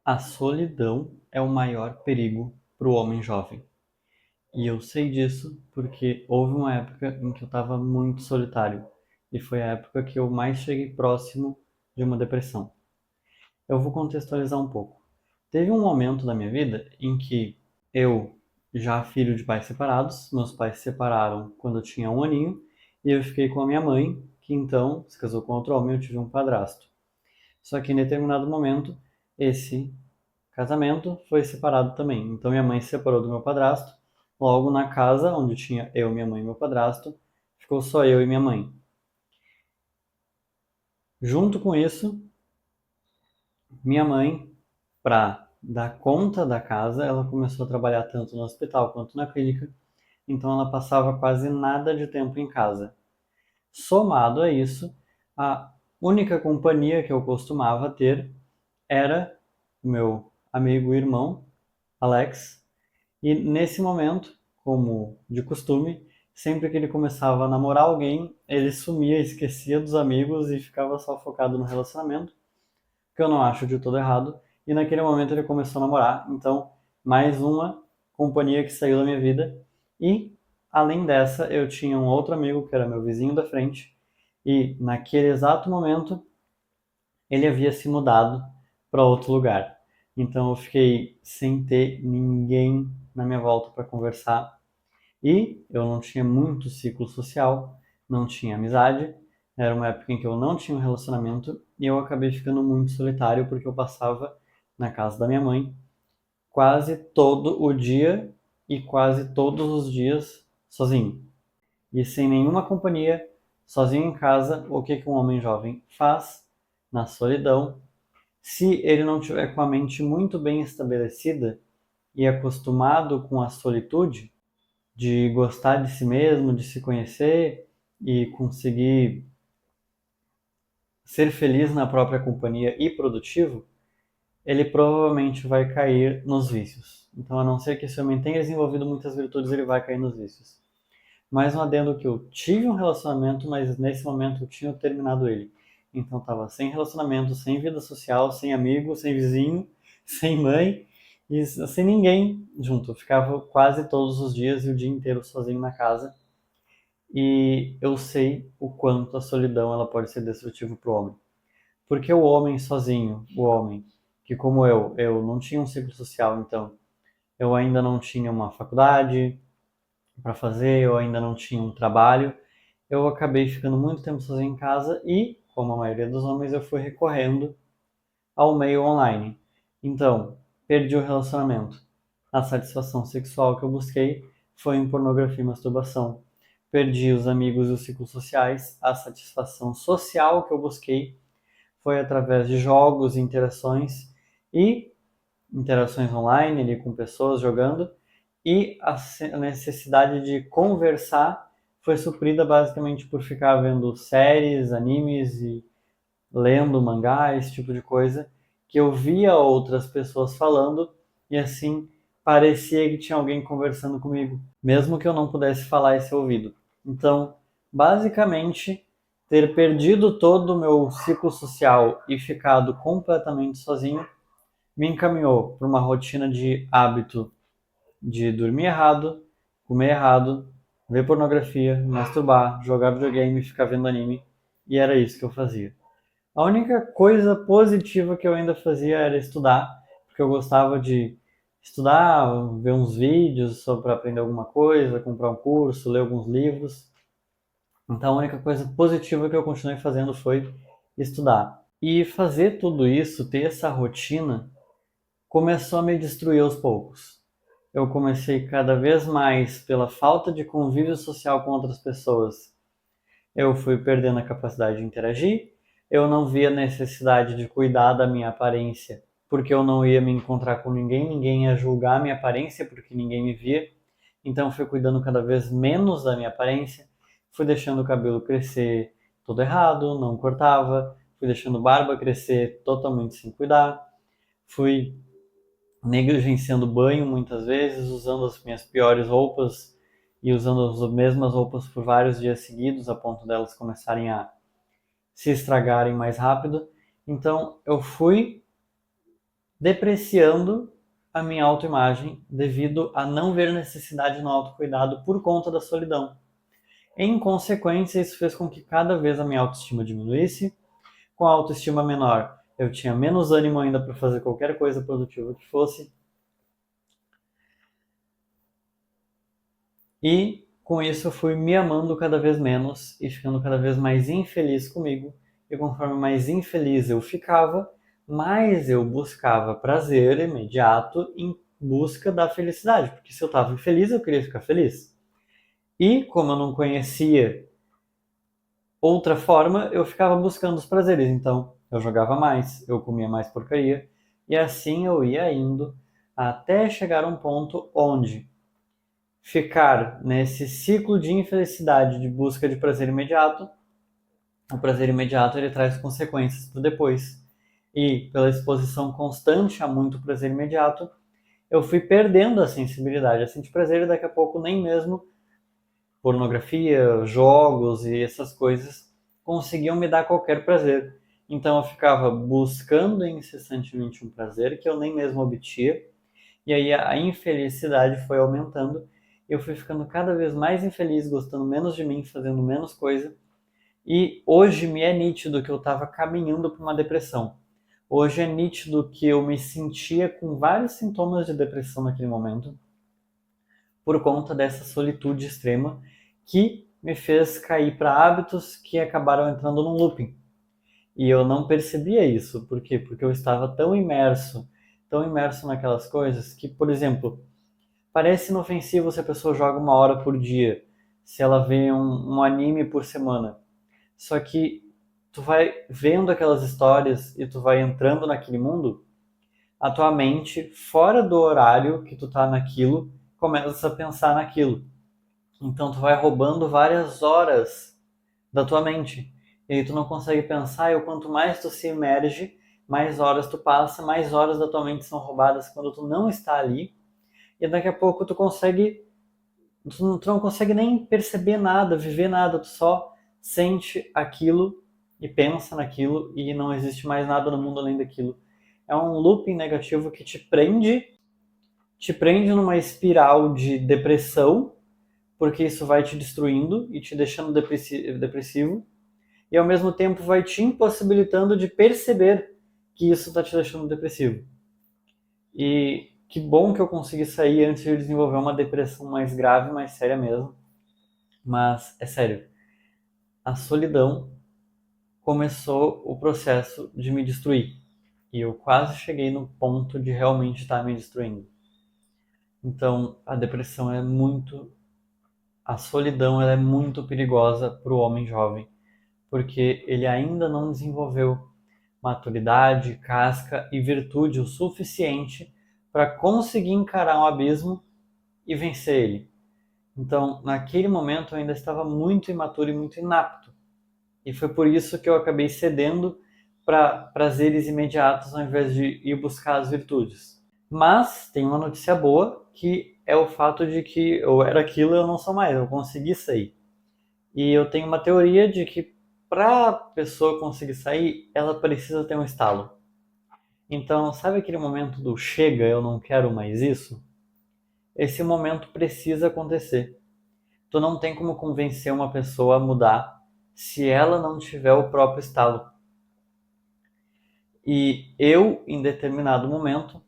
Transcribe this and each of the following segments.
A solidão é o maior perigo para o homem jovem. E eu sei disso porque houve uma época em que eu estava muito solitário. E foi a época que eu mais cheguei próximo de uma depressão. Eu vou contextualizar um pouco. Teve um momento da minha vida em que eu, já filho de pais separados, meus pais se separaram quando eu tinha um aninho, e eu fiquei com a minha mãe, que então se casou com outro homem, eu tive um padrasto. Só que em determinado momento, esse casamento foi separado também. Então minha mãe se separou do meu padrasto. Logo na casa onde tinha eu, minha mãe e meu padrasto, ficou só eu e minha mãe. Junto com isso, minha mãe, para dar conta da casa, ela começou a trabalhar tanto no hospital quanto na clínica. Então ela passava quase nada de tempo em casa. Somado a isso, a única companhia que eu costumava ter era o meu amigo e irmão, Alex. E nesse momento, como de costume, sempre que ele começava a namorar alguém, ele sumia, esquecia dos amigos e ficava só focado no relacionamento, que eu não acho de todo errado. E naquele momento ele começou a namorar, então mais uma companhia que saiu da minha vida. E além dessa, eu tinha um outro amigo que era meu vizinho da frente, e naquele exato momento ele havia se mudado para outro lugar. Então eu fiquei sem ter ninguém na minha volta para conversar e eu não tinha muito ciclo social, não tinha amizade, era uma época em que eu não tinha um relacionamento e eu acabei ficando muito solitário porque eu passava na casa da minha mãe quase todo o dia e quase todos os dias sozinho. E sem nenhuma companhia, sozinho em casa, o que um homem jovem faz na solidão? Se ele não tiver com a mente muito bem estabelecida e acostumado com a solitude, de gostar de si mesmo, de se conhecer e conseguir ser feliz na própria companhia e produtivo, ele provavelmente vai cair nos vícios. Então, a não ser que esse homem tenha desenvolvido muitas virtudes, ele vai cair nos vícios. Mais um adendo que eu tive um relacionamento, mas nesse momento eu tinha terminado ele. Então estava sem relacionamento, sem vida social, sem amigo, sem vizinho, sem mãe e sem ninguém junto. Eu ficava quase todos os dias e o dia inteiro sozinho na casa. E eu sei o quanto a solidão ela pode ser destrutiva para o homem. Porque o homem sozinho, o homem que como eu não tinha um ciclo social, então eu ainda não tinha uma faculdade para fazer, eu ainda não tinha um trabalho, eu acabei ficando muito tempo sozinho em casa e, como a maioria dos homens, eu fui recorrendo ao meio online. Então, perdi o relacionamento. A satisfação sexual que eu busquei foi em pornografia e masturbação. Perdi os amigos e os ciclos sociais. A satisfação social que eu busquei foi através de jogos, interações e interações online ali com pessoas jogando e a necessidade de conversar foi suprida basicamente por ficar vendo séries, animes e lendo mangá, esse tipo de coisa, que eu via outras pessoas falando e assim parecia que tinha alguém conversando comigo, mesmo que eu não pudesse falar esse ouvido. Então, basicamente, ter perdido todo o meu ciclo social e ficado completamente sozinho me encaminhou para uma rotina de hábito de dormir errado, comer errado, ver pornografia, masturbar, jogar videogame, ficar vendo anime, e era isso que eu fazia. A única coisa positiva que eu ainda fazia era estudar, porque eu gostava de estudar, ver uns vídeos só para aprender alguma coisa, comprar um curso, ler alguns livros. Então a única coisa positiva que eu continuei fazendo foi estudar. E fazer tudo isso, ter essa rotina, começou a me destruir aos poucos. Eu comecei cada vez mais pela falta de convívio social com outras pessoas. Eu fui perdendo a capacidade de interagir, eu não via necessidade de cuidar da minha aparência, porque eu não ia me encontrar com ninguém, ninguém ia julgar a minha aparência porque ninguém me via. Então fui cuidando cada vez menos da minha aparência, fui deixando o cabelo crescer todo errado, não cortava, fui deixando barba crescer totalmente sem cuidar, fui negligenciando banho muitas vezes, usando as minhas piores roupas e usando as mesmas roupas por vários dias seguidos, a ponto delas começarem a se estragarem mais rápido. Então eu fui depreciando a minha autoimagem devido a não ver necessidade no autocuidado por conta da solidão. Em consequência, isso fez com que cada vez a minha autoestima diminuísse. Com a autoestima menor, eu tinha menos ânimo ainda para fazer qualquer coisa produtiva que fosse. E com isso eu fui me amando cada vez menos e ficando cada vez mais infeliz comigo. E conforme mais infeliz eu ficava, mais eu buscava prazer imediato em busca da felicidade. Porque se eu estava infeliz, eu queria ficar feliz. E como eu não conhecia outra forma, eu ficava buscando os prazeres. Então eu jogava mais, eu comia mais porcaria. E assim eu ia indo até chegar a um ponto onde ficar nesse ciclo de infelicidade de busca de prazer imediato, o prazer imediato ele traz consequências para depois. E pela exposição constante a muito prazer imediato, eu fui perdendo a sensibilidade a sentir prazer e daqui a pouco nem mesmo pornografia, jogos e essas coisas conseguiam me dar qualquer prazer. Então eu ficava buscando incessantemente um prazer que eu nem mesmo obtia, e aí a infelicidade foi aumentando. Eu fui ficando cada vez mais infeliz, gostando menos de mim, fazendo menos coisa. E hoje me é nítido que eu estava caminhando para uma depressão. Hoje é nítido que eu me sentia com vários sintomas de depressão naquele momento, por conta dessa solitude extrema que me fez cair para hábitos que acabaram entrando num looping. E eu não percebia isso. Por quê? Porque eu estava tão imerso naquelas coisas que, por exemplo, parece inofensivo se a pessoa joga 1 hora por dia, se ela vê um anime por semana. Só que tu vai vendo aquelas histórias e tu vai entrando naquele mundo, a tua mente, fora do horário que tu tá naquilo, começa a pensar naquilo. Então tu vai roubando várias horas da tua mente. E aí tu não consegue pensar, e quanto mais tu se imerge, mais horas tu passa, mais horas da tua mente são roubadas quando tu não está ali. E daqui a pouco tu não consegue nem perceber nada, viver nada, tu só sente aquilo e pensa naquilo e não existe mais nada no mundo além daquilo. É um looping negativo que te prende numa espiral de depressão, porque isso vai te destruindo e te deixando depressivo, e ao mesmo tempo vai te impossibilitando de perceber que isso está te deixando depressivo. E que bom que eu consegui sair antes de desenvolver uma depressão mais grave, mais séria mesmo. Mas é sério, a solidão começou o processo de me destruir. E eu quase cheguei no ponto de realmente estar me destruindo. Então, a depressão é muito. A solidão ela é muito perigosa para o homem jovem, porque ele ainda não desenvolveu maturidade, casca e virtude o suficiente para conseguir encarar um abismo e vencer ele. Então, naquele momento, eu ainda estava muito imaturo e muito inapto. E foi por isso que eu acabei cedendo para prazeres imediatos ao invés de ir buscar as virtudes. Mas tem uma notícia boa, que é o fato de que eu era aquilo e eu não sou mais, eu consegui sair. E eu tenho uma teoria de que para a pessoa conseguir sair, ela precisa ter um estalo. Então, sabe aquele momento do chega, eu não quero mais isso? Esse momento precisa acontecer. Tu não tem como convencer uma pessoa a mudar se ela não tiver o próprio estalo. E eu, em determinado momento,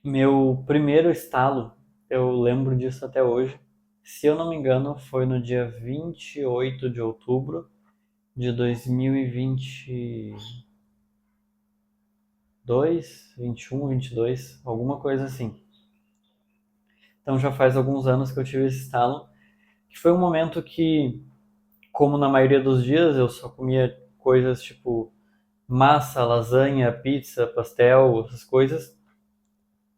meu primeiro estalo, eu lembro disso até hoje, se eu não me engano, foi no dia 28 de outubro de 2022, 21, 22, alguma coisa assim. Então já faz alguns anos que eu tive esse estalo, que foi um momento que, como na maioria dos dias, eu só comia coisas tipo massa, lasanha, pizza, pastel, essas coisas.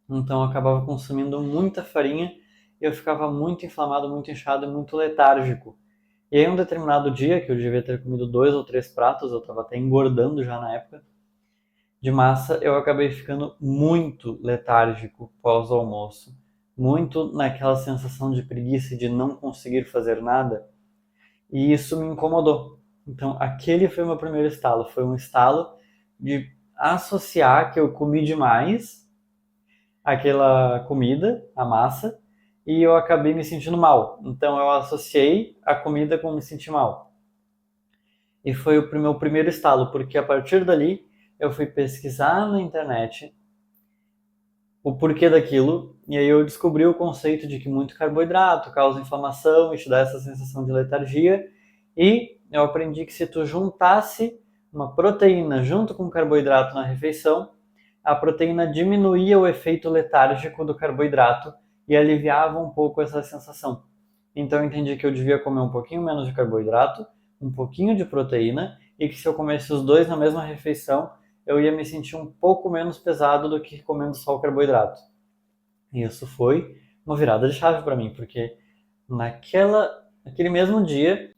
Então eu acabava consumindo muita farinha e eu ficava muito inflamado, muito inchado e muito letárgico. E aí um determinado dia, que eu devia ter comido 2 ou 3 pratos, eu estava até engordando já na época, de massa, eu acabei ficando muito letárgico pós-almoço. Muito naquela sensação de preguiça e de não conseguir fazer nada. E isso me incomodou. Então, aquele foi o meu primeiro estalo. Foi um estalo de associar que eu comi demais aquela comida, a massa, e eu acabei me sentindo mal. Então eu associei a comida com me sentir mal. E foi o meu primeiro estalo, porque a partir dali eu fui pesquisar na internet o porquê daquilo, e aí eu descobri o conceito de que muito carboidrato causa inflamação e te dá essa sensação de letargia, e eu aprendi que se tu juntasse uma proteína junto com carboidrato na refeição, a proteína diminuía o efeito letárgico do carboidrato e aliviava um pouco essa sensação. Então eu entendi que eu devia comer um pouquinho menos de carboidrato, um pouquinho de proteína, e que se eu comesse os dois na mesma refeição, eu ia me sentir um pouco menos pesado do que comendo só o carboidrato. E isso foi uma virada de chave para mim, porque naquele mesmo dia,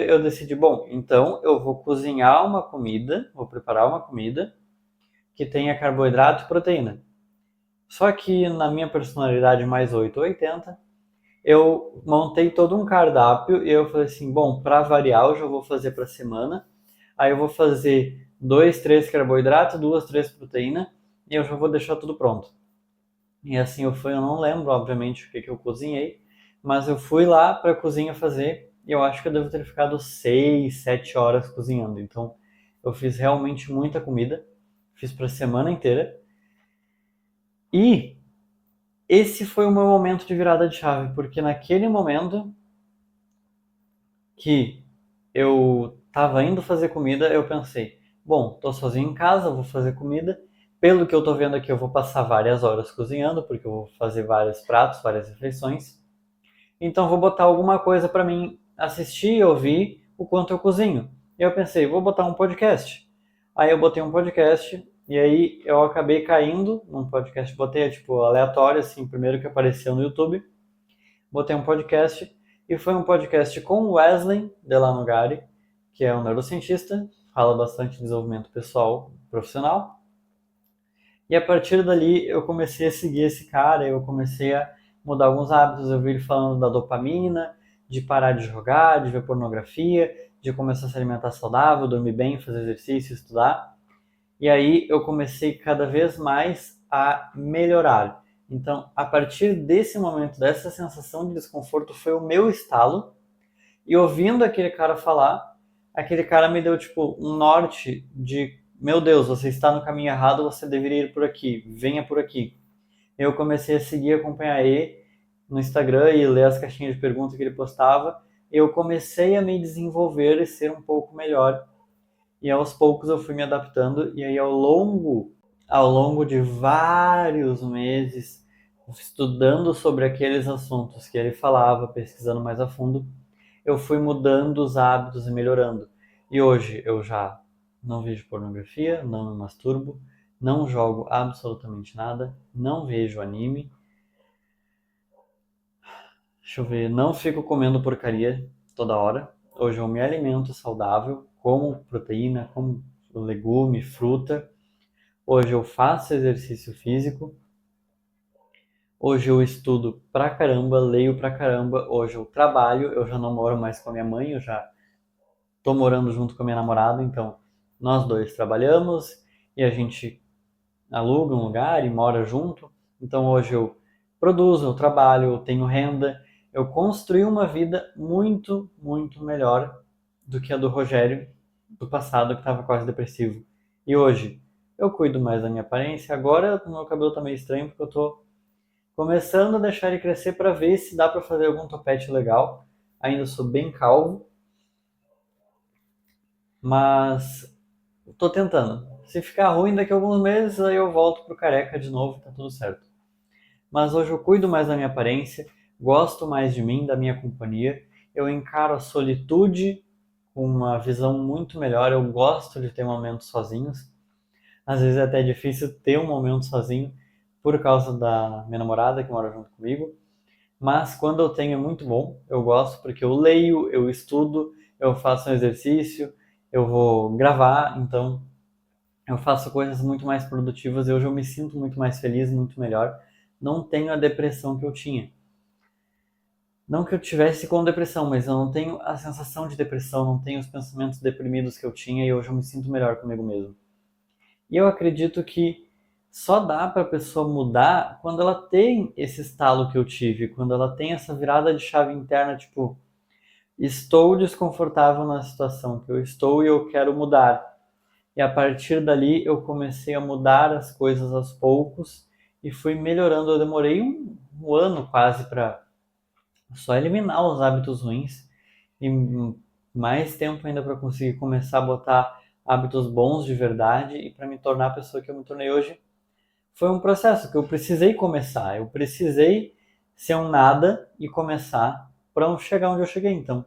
eu decidi, bom, então eu vou cozinhar uma comida, vou preparar uma comida que tenha carboidrato e proteína. Só que na minha personalidade mais 880, eu montei todo um cardápio e eu falei assim, bom, para variar eu já vou fazer para semana, aí eu vou fazer 2, 3 carboidratos, 2, 3 proteína e eu já vou deixar tudo pronto. E assim eu fui, eu não lembro obviamente o que eu cozinhei, mas eu fui lá para a cozinha fazer e eu acho que eu devo ter ficado 6, 7 horas cozinhando. Então eu fiz realmente muita comida, fiz para a semana inteira. E esse foi o meu momento de virada de chave, porque naquele momento que eu estava indo fazer comida, eu pensei, bom, tô sozinho em casa, vou fazer comida. Pelo que eu tô vendo aqui, eu vou passar várias horas cozinhando, porque eu vou fazer vários pratos, várias refeições. Então vou botar alguma coisa para mim assistir e ouvir o quanto eu cozinho. E eu pensei, vou botar um podcast. Aí eu botei um podcast e aí eu acabei caindo num podcast, botei tipo aleatório assim, primeiro que apareceu no YouTube. Botei um podcast e foi um podcast com o Wesley Delanogari, que é um neurocientista, fala bastante de desenvolvimento pessoal, profissional. E a partir dali eu comecei a seguir esse cara, eu comecei a mudar alguns hábitos, eu vi ele falando da dopamina, de parar de jogar, de ver pornografia, de começar a se alimentar saudável, dormir bem, fazer exercício, estudar. E aí eu comecei cada vez mais a melhorar. Então, a partir desse momento, dessa sensação de desconforto, foi o meu estalo. E ouvindo aquele cara falar, aquele cara me deu tipo um norte de, meu Deus, você está no caminho errado, você deveria ir por aqui, venha por aqui. Eu comecei a seguir, acompanhar ele no Instagram e ler as caixinhas de perguntas que ele postava. Eu comecei a me desenvolver e ser um pouco melhor. E aos poucos eu fui me adaptando e aí ao longo de vários meses estudando sobre aqueles assuntos que ele falava, pesquisando mais a fundo, eu fui mudando os hábitos e melhorando. E hoje eu já não vejo pornografia, não me masturbo, não jogo absolutamente nada, não vejo anime, deixa eu ver, não fico comendo porcaria toda hora. Hoje eu me alimento saudável, como proteína, como legume, fruta. Hoje eu faço exercício físico. Hoje eu estudo pra caramba, leio pra caramba. Hoje eu trabalho, eu já não moro mais com a minha mãe, eu já tô morando junto com a minha namorada, então nós dois trabalhamos e a gente aluga um lugar e mora junto. Então hoje eu produzo, eu trabalho, eu tenho renda, eu construí uma vida muito, muito melhor do que a do Rogério do passado, que estava quase depressivo. E hoje eu cuido mais da minha aparência. Agora o meu cabelo tá meio estranho porque eu tô começando a deixar ele crescer para ver se dá para fazer algum topete legal. Ainda sou bem calvo, mas tô tentando. Se ficar ruim daqui a alguns meses, aí eu volto pro careca de novo, tá tudo certo. Mas hoje eu cuido mais da minha aparência, gosto mais de mim, da minha companhia. Eu encaro a solitude com uma visão muito melhor. Eu gosto de ter momentos sozinhos. Às vezes é até difícil ter um momento sozinho por causa da minha namorada que mora junto comigo. Mas quando eu tenho é muito bom. Eu gosto porque eu leio, eu estudo, eu faço um exercício, eu vou gravar, então eu faço coisas muito mais produtivas e hoje eu me sinto muito mais feliz, muito melhor. Não tenho a depressão que eu tinha. Não que eu tivesse com depressão, mas eu não tenho a sensação de depressão, não tenho os pensamentos deprimidos que eu tinha e hoje eu me sinto melhor comigo mesmo. E eu acredito que só dá para a pessoa mudar quando ela tem esse estalo que eu tive, quando ela tem essa virada de chave interna, tipo, estou desconfortável na situação que eu estou e eu quero mudar. E a partir dali eu comecei a mudar as coisas aos poucos e fui melhorando. Eu demorei um ano quase para só eliminar os hábitos ruins e mais tempo ainda para conseguir começar a botar hábitos bons de verdade e para me tornar a pessoa que eu me tornei hoje. Foi um processo que eu precisei começar, eu precisei ser um nada e começar para chegar onde eu cheguei. Então,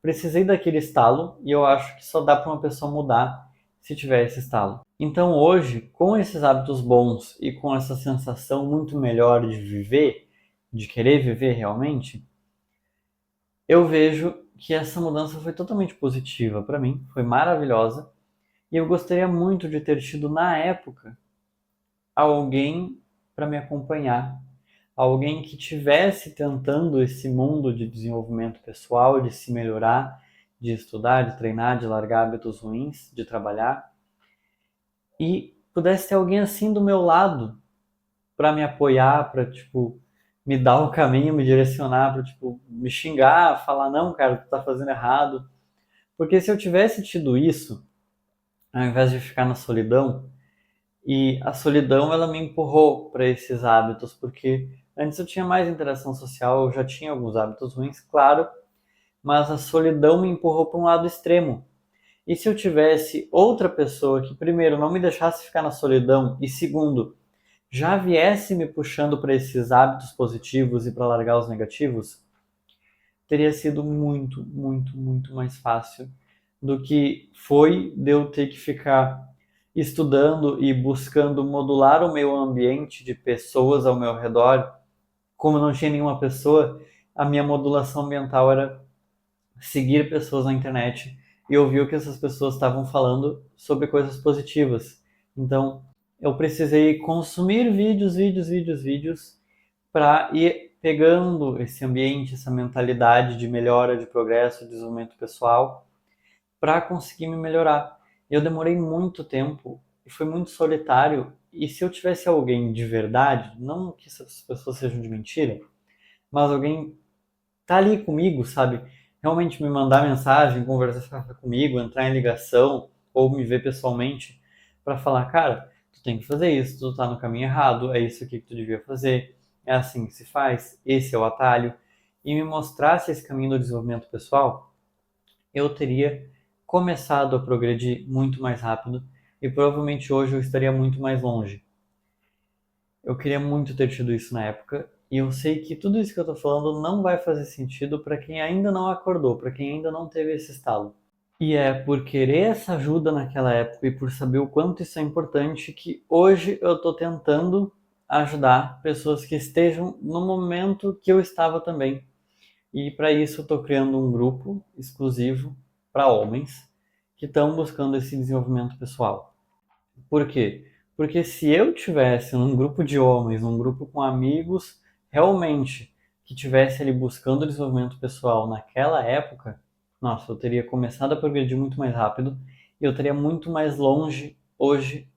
precisei daquele estalo e eu acho que só dá para uma pessoa mudar se tiver esse estalo. Então, hoje, com esses hábitos bons e com essa sensação muito melhor de viver, de querer viver realmente, eu vejo que essa mudança foi totalmente positiva para mim, foi maravilhosa e eu gostaria muito de ter tido na época alguém para me acompanhar, alguém que tivesse tentando esse mundo de desenvolvimento pessoal, de se melhorar, de estudar, de treinar, de largar hábitos ruins, de trabalhar e pudesse ter alguém assim do meu lado para me apoiar, para tipo me dar o caminho, me direcionar, para tipo me xingar, falar não, cara, tu tá fazendo errado. Porque se eu tivesse tido isso, ao invés de ficar na solidão, e a solidão ela me empurrou para esses hábitos, porque antes eu tinha mais interação social, eu já tinha alguns hábitos ruins, claro, mas a solidão me empurrou para um lado extremo. E se eu tivesse outra pessoa que, primeiro, não me deixasse ficar na solidão, e segundo, já viesse me puxando para esses hábitos positivos e para largar os negativos, teria sido muito, muito, muito mais fácil do que foi de eu ter que ficar estudando e buscando modular o meu ambiente de pessoas ao meu redor. Como não tinha nenhuma pessoa, a minha modulação ambiental era seguir pessoas na internet e ouvir o que essas pessoas estavam falando sobre coisas positivas. Então, eu precisei consumir vídeos, vídeos, vídeos, vídeos para ir pegando esse ambiente, essa mentalidade de melhora, de progresso, de desenvolvimento pessoal, para conseguir me melhorar. Eu demorei muito tempo e foi muito solitário. E se eu tivesse alguém de verdade, não que essas pessoas sejam de mentira, mas alguém tá ali comigo, sabe? Realmente me mandar mensagem, conversar comigo, entrar em ligação ou me ver pessoalmente para falar, cara, tu tem que fazer isso, tu tá no caminho errado, é isso aqui que tu devia fazer, é assim que se faz, esse é o atalho, e me mostrasse esse caminho do desenvolvimento pessoal, eu teria começado a progredir muito mais rápido e provavelmente hoje eu estaria muito mais longe. Eu queria muito ter tido isso na época, e eu sei que tudo isso que eu tô falando não vai fazer sentido para quem ainda não acordou, para quem ainda não teve esse estalo. E é por querer essa ajuda naquela época e por saber o quanto isso é importante que hoje eu tô tentando ajudar pessoas que estejam no momento que eu estava também. E para isso eu tô criando um grupo exclusivo para homens que estão buscando esse desenvolvimento pessoal. Por quê? Porque se eu tivesse num grupo de homens, num grupo com amigos, realmente que tivesse ali buscando desenvolvimento pessoal naquela época, nossa, eu teria começado a progredir muito mais rápido e eu estaria muito mais longe hoje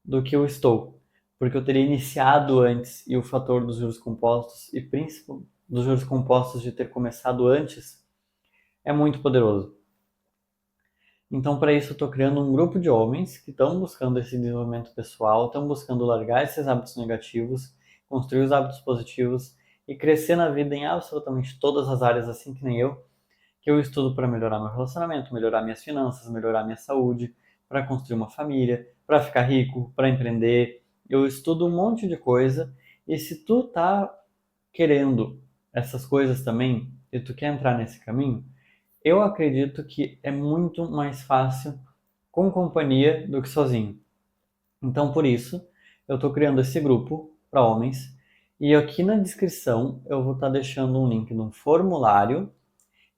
do que eu estou. Porque eu teria iniciado antes e o fator dos juros compostos e principalmente dos juros compostos de ter começado antes é muito poderoso. Então, para isso, eu estou criando um grupo de homens que estão buscando esse desenvolvimento pessoal, estão buscando largar esses hábitos negativos, construir os hábitos positivos e crescer na vida em absolutamente todas as áreas, assim que nem eu, que eu estudo para melhorar meu relacionamento, melhorar minhas finanças, melhorar minha saúde, para construir uma família, para ficar rico, para empreender. Eu estudo um monte de coisa e se tu tá querendo essas coisas também e tu quer entrar nesse caminho, eu acredito que é muito mais fácil com companhia do que sozinho. Então, por isso, eu estou criando esse grupo para homens e aqui na descrição eu vou estar deixando um link de um formulário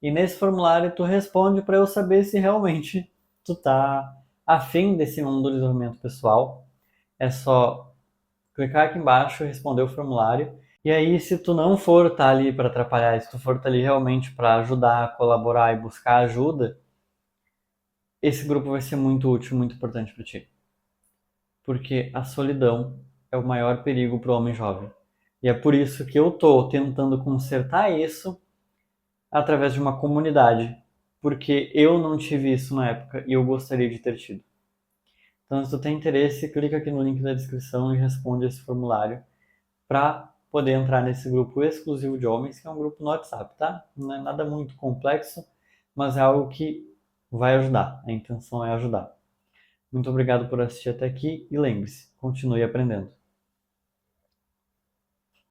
e nesse formulário tu responde para eu saber se realmente tu tá afim desse mundo do desenvolvimento pessoal. É só clicar aqui embaixo, responder o formulário. E aí, se tu não for estar ali para atrapalhar, se tu for estar ali realmente para ajudar, colaborar e buscar ajuda, esse grupo vai ser muito útil, muito importante para ti. porque a solidão é o maior perigo para o homem jovem. E é por isso que eu estou tentando consertar isso através de uma comunidade, porque eu não tive isso na época e eu gostaria de ter tido. Então, se tu tem interesse, clica aqui no link da descrição e responde esse formulário para poder entrar nesse grupo exclusivo de homens, que é um grupo no WhatsApp, tá? Não é nada muito complexo, mas é algo que vai ajudar. A intenção é ajudar. Muito obrigado por assistir até aqui e lembre-se, continue aprendendo.